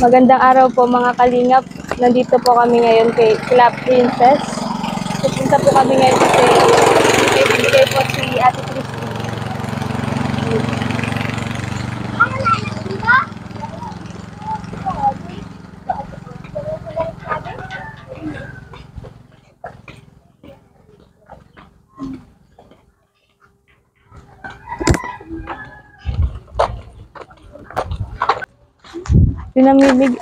Magandang araw po mga kalingap. Nandito po kami ngayon kay Club Princess. Pupunta po kami ngayon kasi may bibigay po si Ate Christy. Pinamibig...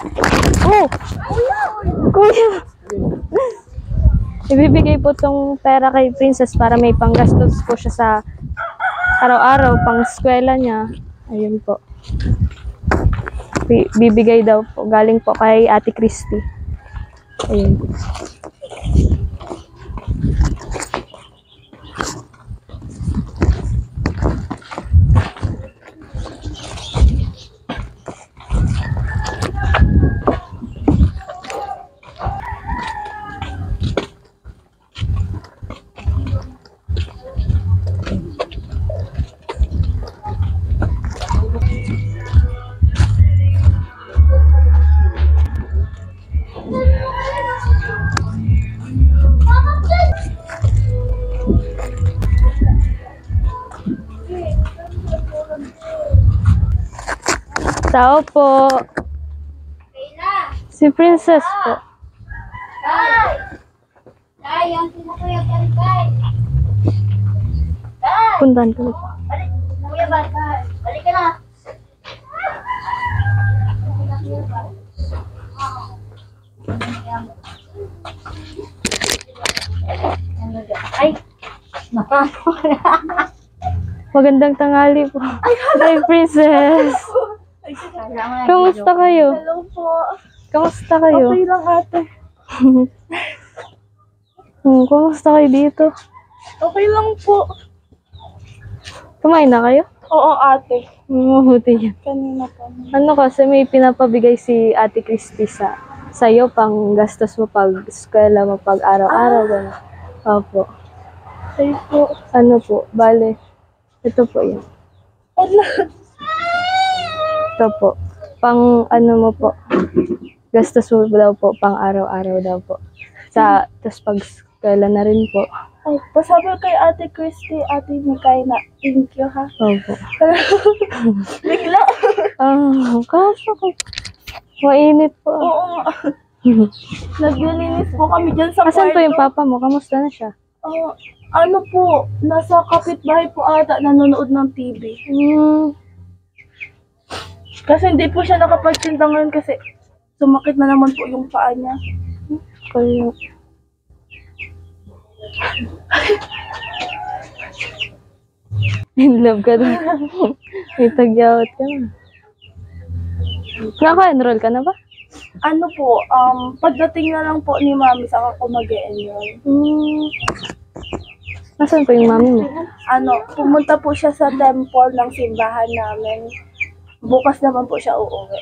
Oh! Kuya! Ibibigay po tong pera kay Princess para may panggastos po siya sa araw-araw, pang eskwela niya. Ayun po. Bibigay daw po. Galing po kay Ate Christy. Ayun. Tao po. Si Princess po. Puntahan ko. Balik ka na. Ay, napasok na. Magandang tanghali po. Hi, Princess. Kamusta kayo? Hello po. Kamusta kayo? Okay lang ate. Kamusta kayo dito? Okay lang po. Kumain na kayo? Oo ate. Mabuti yan. Kanina po. Ano kasi may pinapabigay si Ate Christy sa'yo pang gastos mo pag eskwela mo, pag araw-araw. Gano'n. Opo. Ay po. Ano po? Bale. Ito po yan. Ito po. Pang ano mo po. Gastos mo daw po pang araw-araw daw po. Tapos pag eskwela na rin po. Ay, pasabi kay Ate Christy, Ate Mikaela, thank you ha. Opo. Bigla. Kaso ko. Mainit po. Oo nga. Naglilinis po kami dyan sa Asan po kwarto. yung papa mo? Kamusta na siya? Ano po, nasa kapitbahay po ata, nanonood ng TV. Kasi hindi po siya nakapagtinda ngayon kasi sumakit na naman po yung paa niya. Kaya... In love ka na. May tagyawat ka na. Naka-enroll ka na ba? Ano po, pagdating na lang po ni Mami, saka ko mag-e-enroll. Nasaan po yung mami mo? Pumunta po siya sa temple ng simbahan namin. Bukas naman po siya uuwi.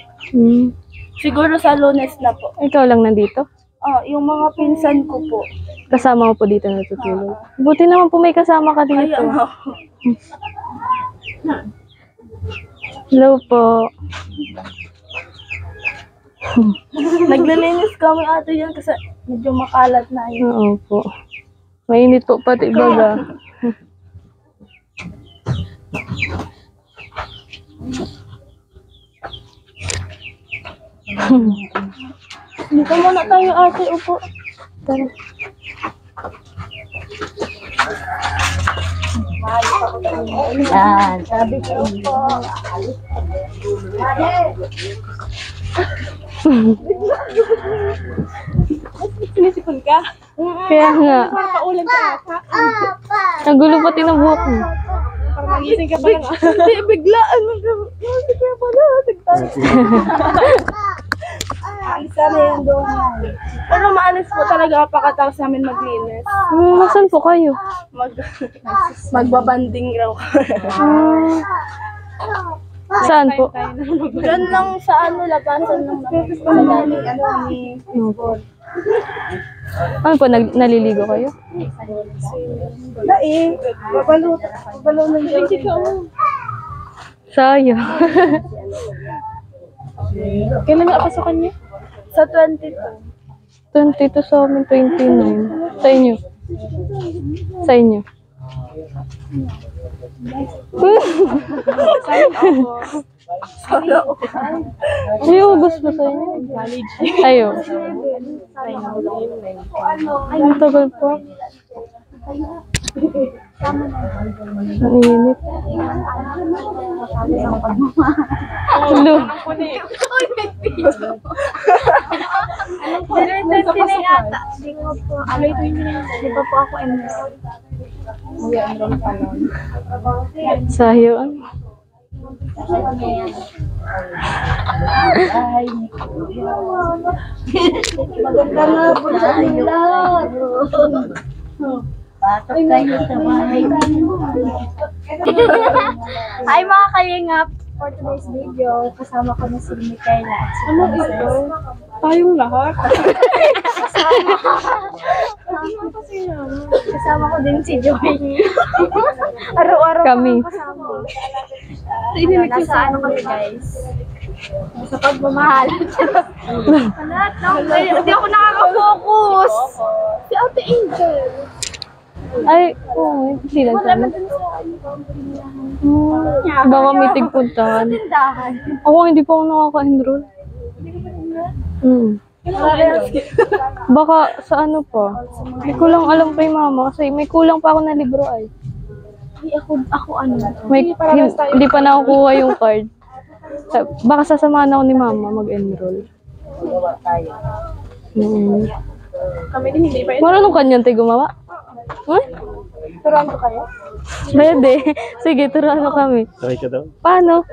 Siguro sa Lunes na po. Ikaw lang nandito? Yung mga pinsan ko po. Kasama mo po dito natutulog? Buti naman po may kasama ka dito. Ayan ako. Hello po. Naglilinis kami ate yan kasi medyo makalat na yun. Oo po. Mainit po pati baga. Dito muna tayo ate, upo. Tara. Yan, sabi ko po. Sinisipon ka? Kaya nga. Paulan ka ata. Nagulo pati ng buhok mo. Parang magising ka pa lang. Hindi, biglaan. Kasi kaya pala, tigtayo. Alisa na yan doon. Pero maalis po talaga pagkatapos namin maglinis. Nasaan po kayo? Magbabanding raw. Saan po? Diyan lang sa labasan ng ni Ano po, naliligo kayo? Dai, babalo ng Sayang. Kailan nga pasokan niya? Sa 22. 22 sa amin, 29. Sa inyo? Sa inyo? Ay, August ba sa inyo? Ayo. Ay, ang tagal pa. Ang init. Hello. Sayo. Maganda nga po sa lahat. Pasok kayo sa bahay. Hi mga kalingap! For today's video, kasama ko na si Michaela at si Princess. Tayong lahat. Kasama ko din si Joy. Araw-araw Kami. kasama. Nasa ano kami guys? Sa pagmamahal. Hindi ako nakaka-focus. Si Ate Angel. Ay, oo. Hindi lang Wala kami. man dun sa Baka may tigpuntahan. tindahan. Ako, hindi pa ako nakaka-enroll. Baka sa ano pa. Hindi ko lang alam kay mama kasi may kulang pa ako na libro ay. Ako ano. Hindi pa nakukuha yung card. Baka sasamahan ako ni mama mag-enroll. Kami din hindi pa Marunong kanyang tayo gumawa? Huh? Turuan ko kayo? Pwede. Sige, turuan mo kami. Try ka daw? Paano?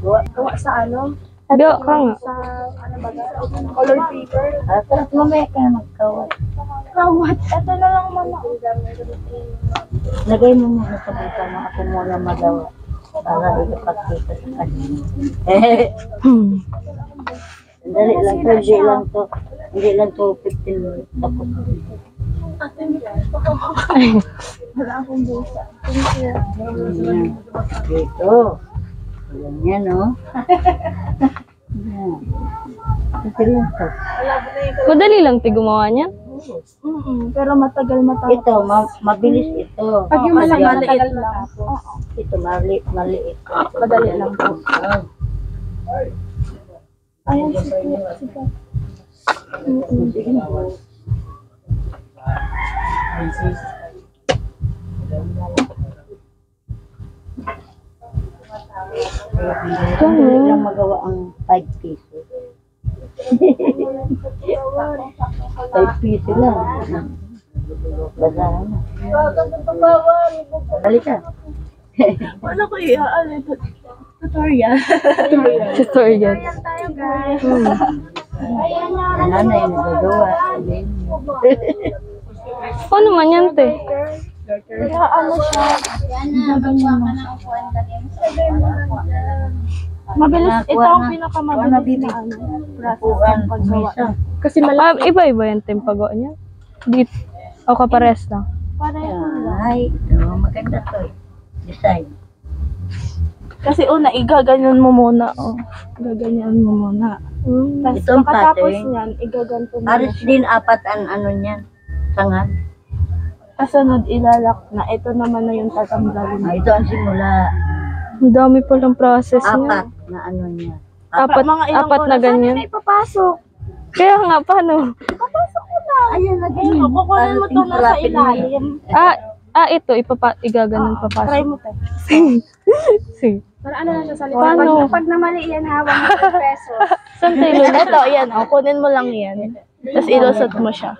Gawa sa ano? Gawa ka nga. Sa ano ba? Color paper. At mamaya ka na magkawat. Kawat. Ito na lang muna. Lagay mo muna sa buka na ako muna magawa. Para ipakita sa kanya. Dali lang to, hindi lang to. Hindi lang to 15 minutes. Tapos. Wala akong busa. Ayan. Dito. Ayan yan, no? Ayan. Ito lang to. Madali lang tayo gumawa niyan. Pero matagal. Ito, mabilis ito. Pag yung Pag maliit yan, lang. ito, maliit. Madali lang po. Ayan, sige. Sige na. Dali lang magawa ang 5 pesos. 5 pesos lang. Basahan na. Dali ka. Wala ko tutorial. Tutorial. Tayo guys. Ang nanay nagagawa. Paano man yan, te? Kaya ano siya. Mabilis. Ito ang pinakamabilis na ano. Upuan, misa. Kasi malaki. Iba-iba yan, te, pagawa niya. Dito. O kapares lang. Pareho lang. Ay, maganda to. Design. Kasi una, igaganyan mo muna. Oh. Gaganyan mo muna. Tapos Ito ang pagkatapos pattern. niyan, igaganto mo Aris siya. din apat ang ano niyan. Sangad. Kasunod, ilalak na. Ito naman na yung tatanggalin. Ito ang simula. Ang dami palang process niya. Apat na ano niya. Apat na ganyan. Saan na ipapasok? Kaya nga, paano? Papasok ko na. Ayan, lagi. Ayun, kukunin mo ito na sa ilalim. Ito, igaganon Try papasok. mo tayo. Sige. Para ano lang siya sa Paano? Pag namali yan, hawak mo pesos. Saan tayo lulot? Ito, yan. Oh, kunin mo lang yan. Tapos ilusot mo siya.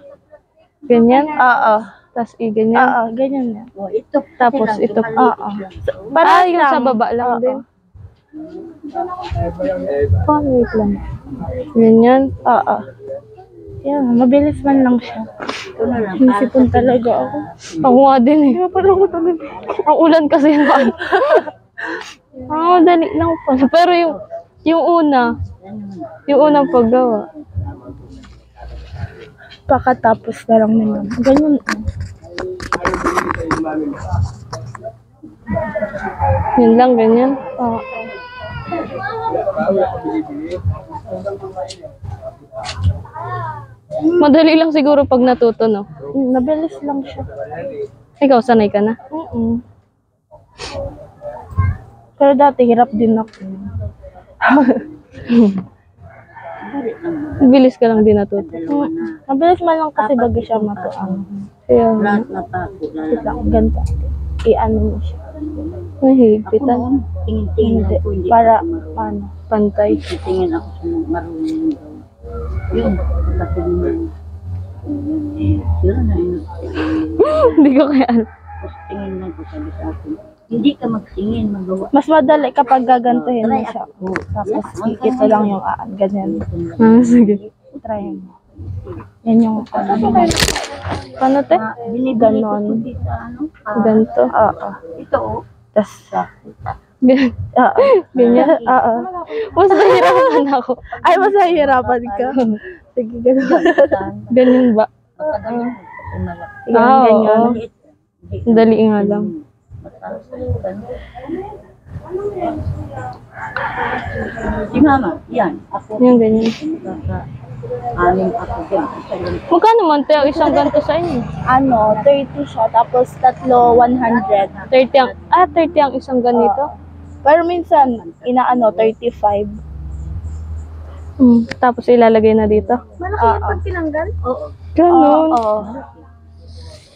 Ganyan? Oo. Tapos ganyan. Oo, ganyan na. Oh, ito. Tapos kasi ito. lang, Oo. maliit lang. Parang Yung sa baba lang Oo. din. Paano, wait lang. Ganyan. Oo. Yan, mabilis man lang siya. Ito na lang. Nisipon talaga ako. Ako nga din eh. Kaya pala ako talaga. Ang ulan kasi naman. Dali lang pala. Pero yung unang paggawa. Pakatapos na lang naman. Ganyan. Yun lang, ganyan. Oo. Madali lang siguro pag natuto, no? Nabilis lang siya. Ikaw, sanay ka na? Pero dati hirap din ako. Bilis ka lang din natuto. Mabilis man lang kasi bago siya matuan. Kaya, Lahat na pa ako. Wait lang, ganito. I-ano mo siya. nahihipitan. Tingin-tingin Hindi. ako. Hindi Para, ako marunong. ano. Pantay. Tingin ako sa marunong daw. Yun, kapag naman. Yun na yun. Hindi ko kaya alam. Tapos tingin lang ko sabi sa akin. Hindi ka magtingin, magawa. Mas madali kapag gagantuhin mo Try siya. ako. Tapos ito lang yung ganyan. Ah, sige. Try mo. Yan yung Paano, te? Binibili ko Ganon. to di sa ano. Ganto. Oo. Ito oh. Tapos, Gan- oo. Ganyan. Oo. Mas nahirapan ako. Ay, mas nahihirapan ka. Sige, ganun. Ganyan ba? Matagal yun. Kasi malaki. Yan, Ah, ganyan. oo. Maliit. Hindi. Dali nga lang. Mataas. Si mama, yan. Ako. Yung ganyan. Anim ako dyan. Magkano man, te, ang isang ganto sa inyo? Ano, 30 siya. Tapos tatlo, 100. 30 ang, 30 ang isang ganito? Pero minsan, inaano, 35. Tapos ilalagay na dito? Malaki yung pag tinanggal? Oo. Ganun. Oo.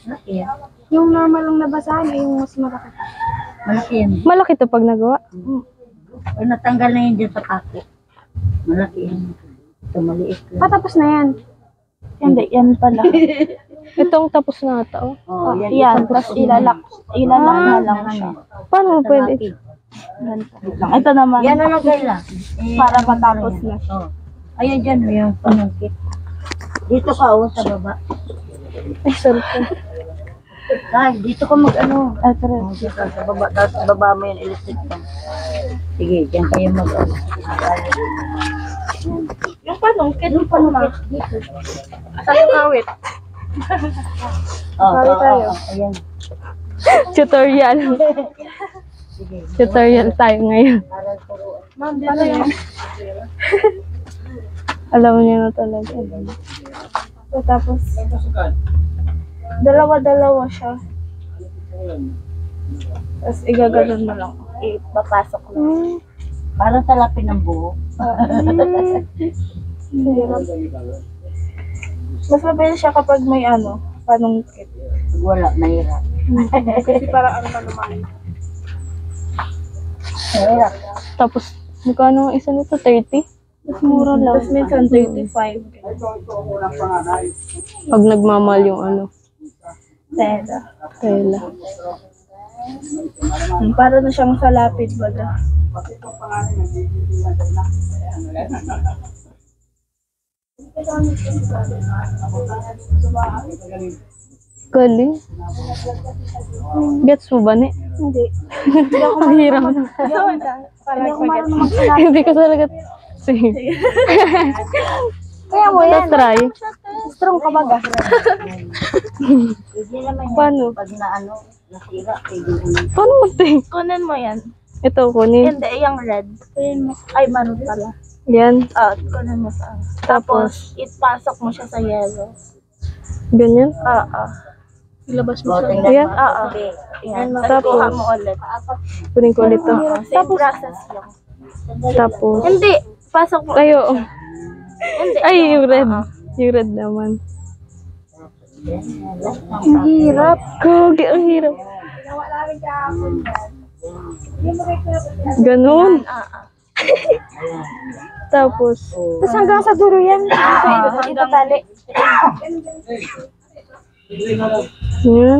Malaki yan. Yung normal lang nabasahan, yung mas malaki. Malaki yan. Malaki to pag nagawa. O natanggal na yun dyan sa pako. Malaki yan. Ito maliit lang. Patapos na yan. Hindi, yan pala. Itong tapos na ata, oh. Oh, Yan, tapos ilalak na lang siya. Paano mo pwede? Ganito lang. Ito naman, Yan na lang kaila. para matapos na siya. Oh. Ayan dyan, may yung panungkit. Dito ka, oh, sa baba. Ay, sorry. Dahil, dito ka mag-ano. Ay, pero, Oh, dito, sa baba, tapos sa baba mo yung electric fan. Sige, dyan kayo mag-ano. yung panungkit, Yung panungkit, dito. Saan yung kawit? Oh, Sorry tayo. Ayan. Tutorial. Sige. Tutorial tayo ngayon. Parang turuan. Ma'am, paano yan? Alam niyo na talaga. So, tapos, dalawa-dalawa siya. Tapos, igaganon mo lang. Ipapasok lang. Parang salapin ng buhok. Mas mabilis siya kapag may ano, panungkit. Wala, mahirap. Kasi parang ano naman. Mahirap. Tapos, magkano ang isa nito? 30? Mas mura lang. Tapos minsan 35. Pag nagmamahal yung ano, Tela. tela. Para na siyang salapid baga. Galing. Gets mo ba, ne? Hindi. Ang hirap na. Hindi ako marunong magsalapid. Hindi ko talaga. Sige. Kaya mo yan. Let's try. Strong ka baga. Hindi naman yan. Paano? Pag na ano, nasira, pwede naman. Paano mo, te? Kunin mo yan. Ito, kunin. Hindi, yung red. Kunin mo. Ay, maroon pala. Yan. Kunin mo sa Tapos, Tapos, ipasok mo siya sa yellow. ganyan. Ilabas O, tingnan Ayan. mo. Okay. Yan. Tapos, Tapos, kuha mo ulit. Kunin ko ulit to. Same process lang. Tapos, Hindi. Pasok mo. ayo. Hindi. Ay, yung red. Yung red naman. Ang hirap. Gogi, ang hirap. Ganun. Tapos, Tapos hanggang sa dulo yan. Ito tali. yan.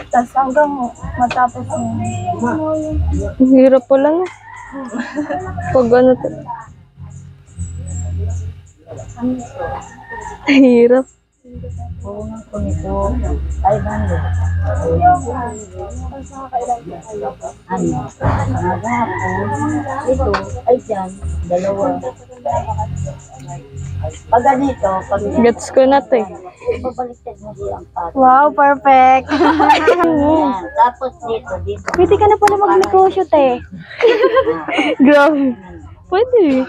Tapos hanggang matapos mo. Ang hirap pala na. Pag ano to. Hirap. Punan ko nito, 500. Ano? Maghapon. Ito, ay dyan, dalawa. Pag ganito, pag Gets ko na to eh. Babaliktad mo siya ang pato. Wow, perfect. Yan. Tapos dito. Pwede ka na pala magnegosyo, te. Grabe. Pwede.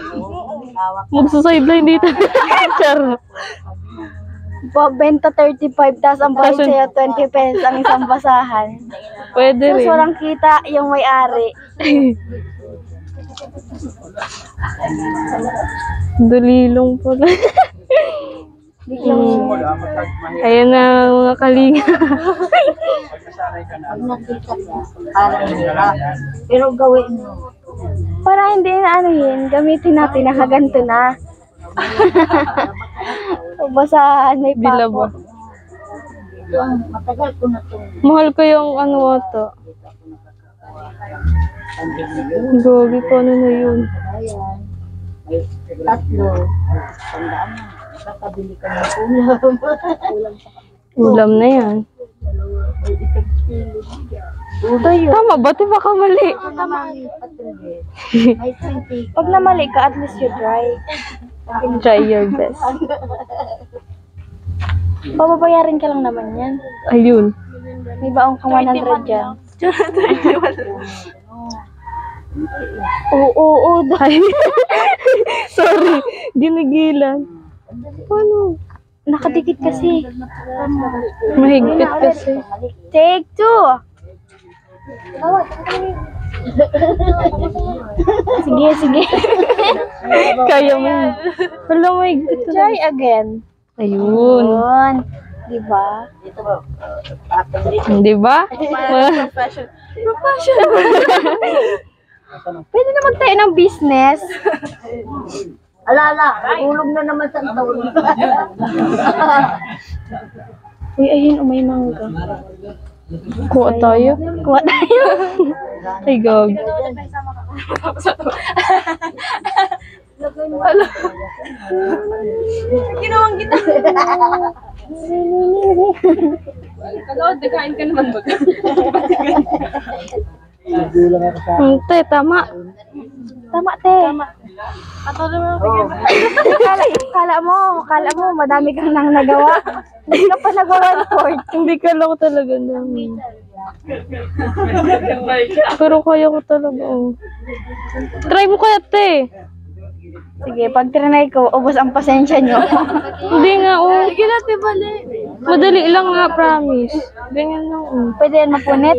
Hawak. Magsa-sideline dito. Char. Benta 35, tapos ang bayad sa'yo 20 pesos ang isang basahan. Pwede Tapos rin. walang kita yung may-ari. Dalilong pala. Ayan na mga kalinga. Pag nakita niya, parang hirap. Pero gawin mo. Para hindi na anuhin, gamitin natin nakaganto na. Basahan, may Bilabo. papo. Ito ang matagal ko na itong Mahal ko yung ano ito. Gogi ko ano na yun. ayan. May tatlo. Tandaan na. Kakabili ka ng ulam. Ulam na yan. Tama ba? Di ba kamali? May 20. Pag namali ka, at least you try. Try your best. Pababayarin ka lang naman yan. Ayun. May baong kang 100 dyan. Oo, Ay. Sorry. Ginigilan. Paano? nakadikit kasi. Mahigpit kasi. Take 2. Sige. Kaya mo yun. Wala, mahigpit. Try again. Ayun. Yun. Diba? Dito ba? Tatang Di ba? Pwede na magtayo ng business. Alala, tulog na naman sa taon. Uy, ayun, may mangga. Kuha tayo. Kuha tayo. Ay, gag. Ginawang kita. Te, tama. Tama, te. Kala mo, madami kang nang nagawa. Hindi ka pa nagawa 1/4. Hindi ka lang talaga namin. Pero kaya ko talaga. Oh. Try mo kaya, te. Sige, pag trinay ko, ubos ang pasensya nyo. Hindi nga, oh. Sige natin bali. Madali lang nga, promise. Ganyan lang, oh. Pwede yan mapunit.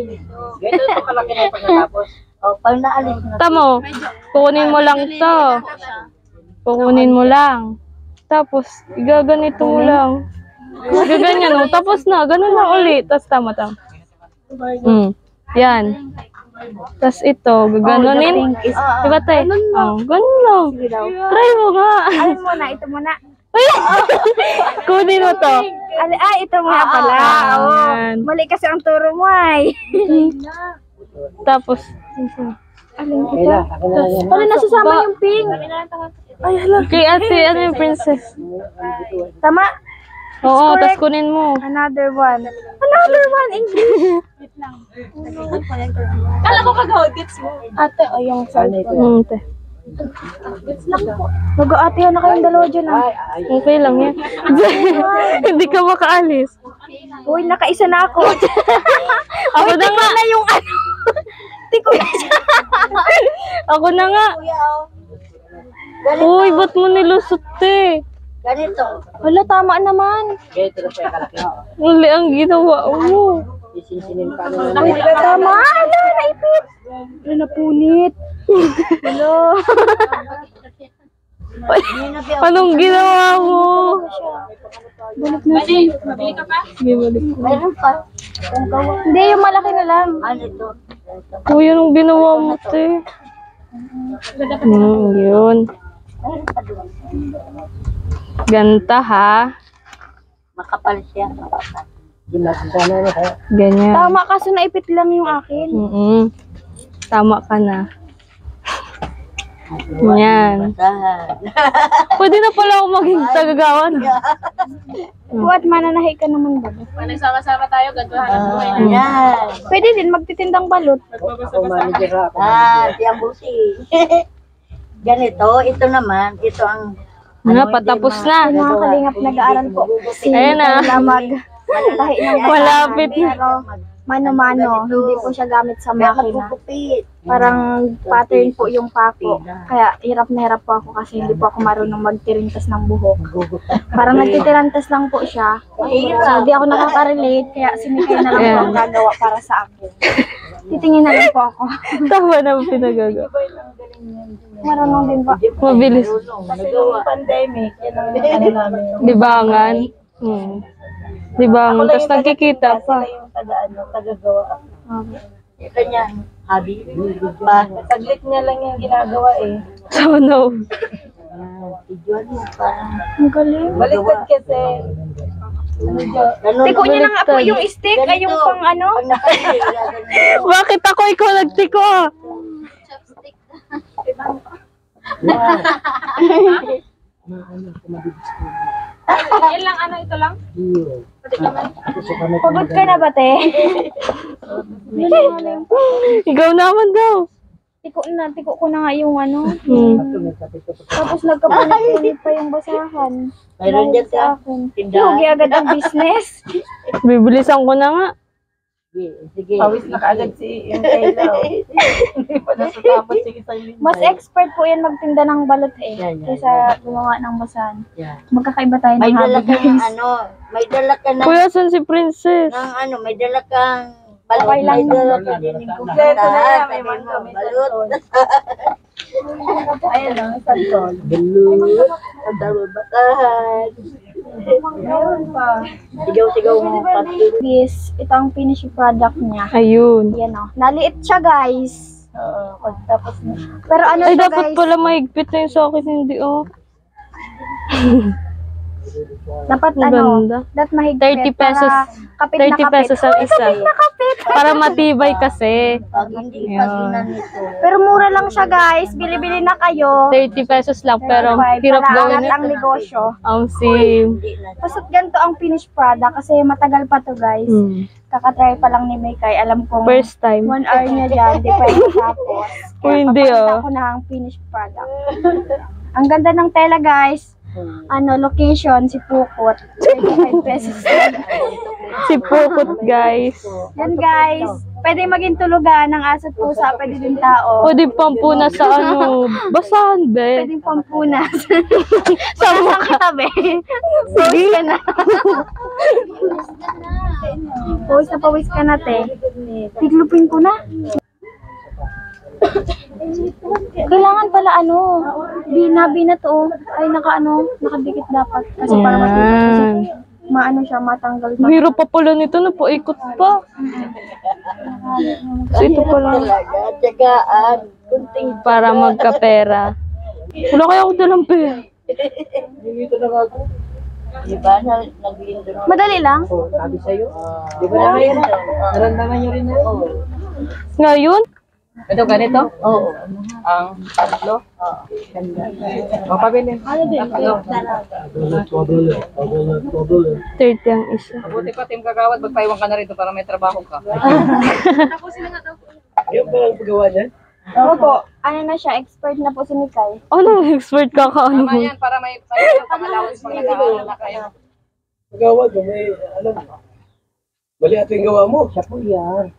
Ganito ito kalaki na pagkatapos. O, pag naalis na. Tamo, kukunin mo lang to. Kukunin mo lang. Tapos, igaganito mo lang. Gaganyan, oh. Tapos na, ganun lang ulit. Tapos tama. Yan. Tapos ito, gaganunin. Diba, te? Oh, ganun lang. Sige daw. Try mo nga. Alin muna, ito muna. Kunin mo to. Ito muna pala. Oh, Yan. mali kasi ang turo mo ay. Tapos, Alin ito? Alin nasasama yung pink? Ay, hala. kay ate, ano yung princess? Tama. Oo, tapos kunin mo. Another one, English. Kala ko kagawa, gets mo. Ate, o yung cellphone. Te. Mag-aatihan na kayong dalawa dyan ah. Okay lang yan. Hindi ka makaalis. Uy, nakaisa na ako. Ako na nga. na yung ano. Tiko na siya. Ako na nga. Kuya, o. Ganito. Uy, ba't mo nilusot, te? Ganito. Wala, tama naman. Ganito na siya kalaki. Mali ang ginawa mo. Isinsinin pa naman. Uy, tama. Ala, naipit. Wala, napunit. Hello. Anong ginawa mo? Balik na siya. Sige, balik ko. Mayroon pa. Hindi, yung malaki na lang. Ano ito? Uy, anong ginawa mo, te? Yun. Mayroon pa doon. Ganta, ha? Makapal siya. Makapal. Ganyan. Tama, kaso naipit lang yung akin. Tama ka na. Yan. Basahan. Pwede na pala ako maging tagagawan. Buat mananahi ka naman ba? Yan. Pwede din, magtitindang balot. Siyang busi. Ganito, ito naman, ito ang Nga, patapos na. Yung mga kalingap nag-aaral po. Si Ayan na. Lamag. Tahi ng Malapit na. Pero mano-mano, hindi po siya gamit sa makina. Parang pattern po yung pako. Kaya hirap na hirap po ako kasi hindi po ako marunong magtirintas ng buhok. Parang nagtitirantas lang po siya. So, hindi ako nakaka-relate, kaya sinikay na lang po ang gagawa para sa akin. Titingin na lang po ako. Tama na pinagaga. Marunong din po. Mabilis. Kasi nung pandemic, yan ang ano namin. Libangan. Libangan. Tapos nagkikita pa. Sila yung taga-gawa. Ito niya, hobby. Saglit niya lang yung ginagawa eh. So, no. Ang galing. Baliktad kasi. Tiko niya na nga po yung stick, ay yung pang ano. Bakit ako ikaw nagtiko? Yan lang, ano, ito lang? Pagod ka na ba, te? Ikaw naman daw. Tiko ko na nga yung ano. Tapos nagkapunit-punit pa yung basahan. Mayroon dyan sa ka. akin. Lugi agad ang business. Bibilisan ko na nga. Sige. Pawis na kaagad si yung Kayla. Hindi pa nasasapot. Sige sa'yo. Mas expert po yan magtinda ng balot eh. Yan. Kaysa gumawa ng basahan. Yan. Magkakaiba tayo May ng dala hobby, ka ng guys. ano, may dala ka ng, Kuya, saan si Princess? may dala kang balot, Okay lang may dala naman. ka din ng Kompleto na yan. May kumpiyahan, mangga, may balot. santol. Ayan lang, santol. Ang dami batahan. Meron pa. Sigaw-sigaw mo pati. This, ito ang finished product niya. Ayun. Yan o. Naliit siya, guys. Oo, pagtapos na. Pero ano Ay, siya, dapat guys? pala mahigpit na yung sa akin, hindi oh. Dapat Ang ano? ganda. Dapat mahigpit. 30 pesos. Para kapit 30 na kapit. pesos ang isa. Kapit. Para matibay kasi. Pag hindi Yun. paginan nito. Pero mura lang siya, guys. Bili-bili na kayo. 30 pesos lang, pero hirap Para gawin. ang negosyo. Sim. Hindi na. Basta ganito ang finished product kasi matagal pa to, guys. Kakatry pa lang ni Maykay. Alam kong First time. 1 hour niya dyan, di pa yung matapos. Kung hindi, papakita ko na ang finished product. Ang ganda ng tela, guys. Location, si Pukot. 35 pesos. Si Pukot, guys. Yan, guys. Pwede maging tulugan ng aso't pusa, pwede din tao. Pwede pampuna sa ano, basahan, be. Pwede pampunas. Sa Sa mukha. kita, be. Pawis ka na. Pawis ka na, te. Tiglupin ko na. Kailangan pala bina to. Ay, nakadikit dapat. Kasi para Yan. siya, matanggal. Mahirap pa pala nito, napaikot pa. So, ito pala. Talaga, tiyagaan. Kunting Para magkapera. Wala kaya ako dalang pera. Diba, nag-indo na. Madali lang. Sabi sa'yo. Di ba naman naramdaman nyo rin na? Ngayon? Ito, ganito? Oo. Ang tatlo? Oo. Ganda. O, pabili. Tatlo. 30 ang isa. Mabuti pa, Team Kagawad, magpaiwan ka na rito para may trabaho ka. Yung palang pagawa dyan? Opo. Ano na siya, expert na po si Mikay. Ano, expert ka ka ano? Tama yan, para may pang-allowance pag nag-aaral na kayo. Gawad mo, may alam. Mali ato yung gawa mo. Siya po yan.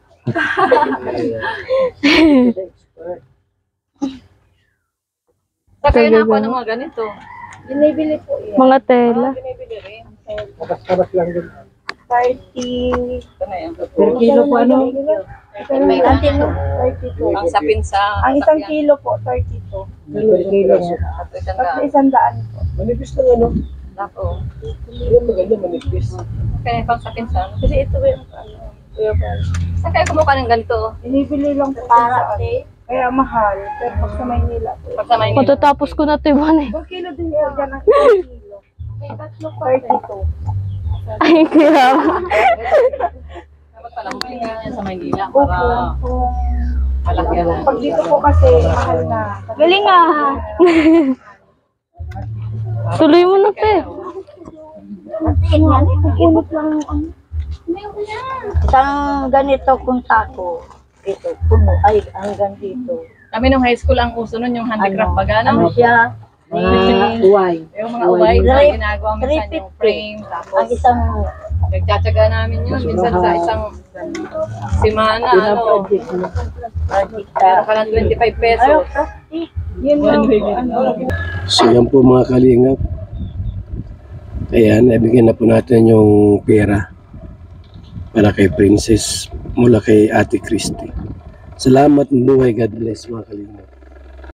Sa kayo na ako ng mga ganito. Binibili po yan. Mga tela. Binibili rin. Kabas-kabas lang din. 30. Ito na yan. Per kilo po ano? May kantin mo. 32. Ang sapin sa Ang isang sakyan. kilo po, 32. Per kilo. At isang Tapos daan. 100 po. Manipis lang ano. Ako. Yung maganda manipis. Kaya pang sapin sa ano. Kasi ito ba yung Saan kayo kumuha ng ganito? binibili lang po Para, sa kaya mahal. Pero pag sa Maynila po. Pag sa Maynila. Matatapos ko na ito iwan eh. 1 kilo din po dyan ang 1 kilo. May tatlo pa. 32. Ay, kaya. Dapat pala humingi nga yan sa Maynila para malaki na. Pag dito po kasi, mahal na. Galing ah! Tuloy mo na, te. Kunot lang yung ano. Isang ganito kung tako. Ito, puno. Ay, hanggang dito. Kami nung high school ang uso nun yung handicraft baga, Ano no? siya? Uway. Yung mga uway na Three- ginagawa minsan yung 350. frame, tapos Ang isang nagtsatsaga namin yun. Minsan sa isang simana, project meron ka ng 25 pesos. Yun yung So yan po mga kalingap. Ayan, nabigyan na po natin yung pera para kay Princess mula kay Ate Christy. Salamat, buhay, God bless mga kalingap.